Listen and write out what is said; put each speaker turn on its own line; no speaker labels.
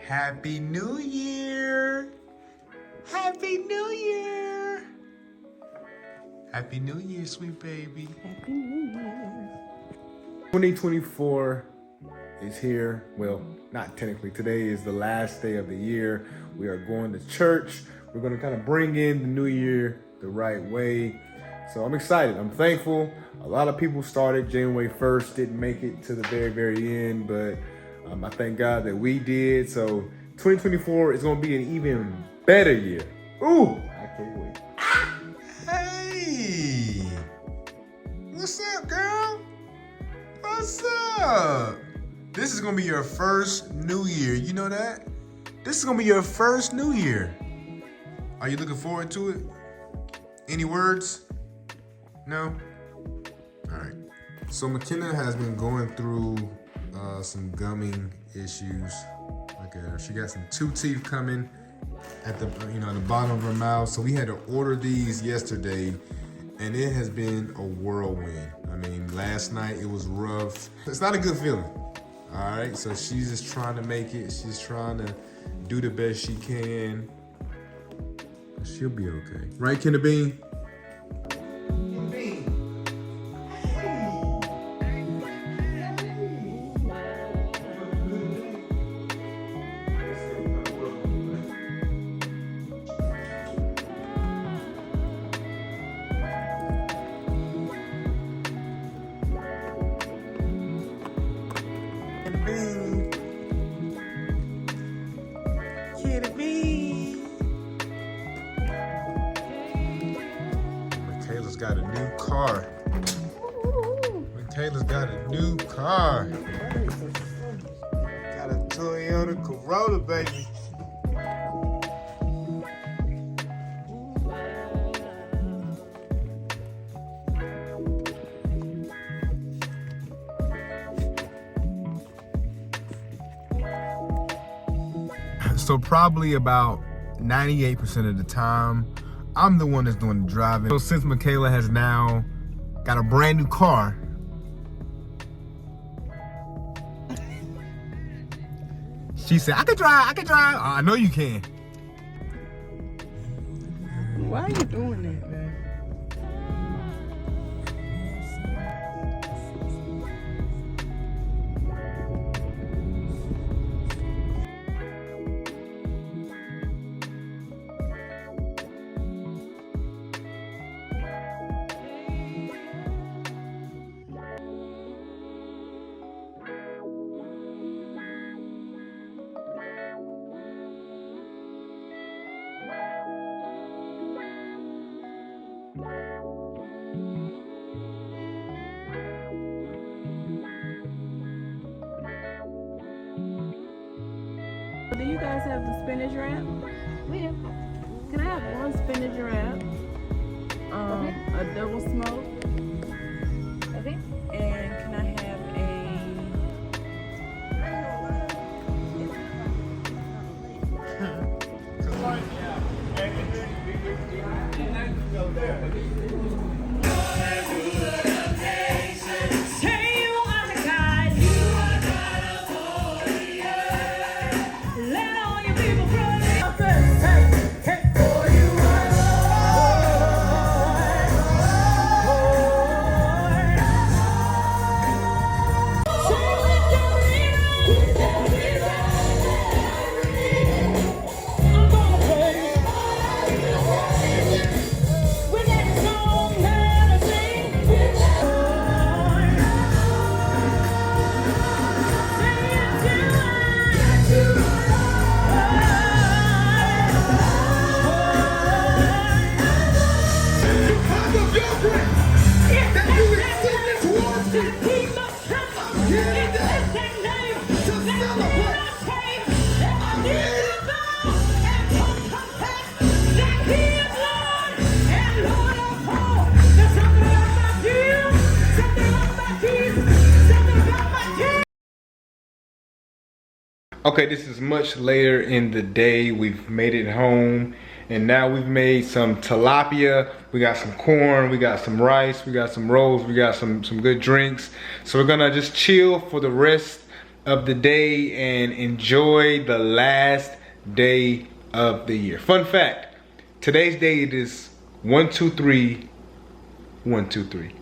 Happy New Year! Happy New Year! Happy New Year, sweet baby.
Happy New Year.
2024 is here. Well, not technically. Today is the last day of the year. We are going to church. We're going to kind of bring in the new year the right way. So I'm excited. I'm thankful. A lot of people started January 1st, didn't make it to the very, very end, but I thank God that we did. So 2024 is going to be an even better year. Ooh, I can't wait.
Hey! What's up, girl? What's up? This is going to be your first new year. You know that? This is going to be your first new year. Are you looking forward to it? Any words? No? All right. So Michaela has been going through some gumming issues. Look at her. She got some 2 teeth coming at the the bottom of her mouth. So we had to order these yesterday, and it has been a whirlwind. I mean, last night it was rough. It's not a good feeling. All right. So she's just trying to make it. She's trying to do the best she can. She'll be okay. Right, Kinder Bean? Michaela's got a new car. Michaela's got a new car. Got a Toyota Corolla, baby. So probably about 98% of the time, I'm the one that's doing the driving. So since Michaela has now got a brand new car, she said, I can drive. I know you can.
Why are you doing that, man? Do you guys have the spinach wrap?
We do.
Can I have one spinach wrap? A double smoke.
Okay.
And can I have
Okay, this is much later in the day. We've made it home, and now we've made some tilapia. We got some corn, we got some rice, we got some rolls, we got some good drinks. So we're gonna just chill for the rest of the day and enjoy the last day of the year. Fun fact, today's date is 123 123.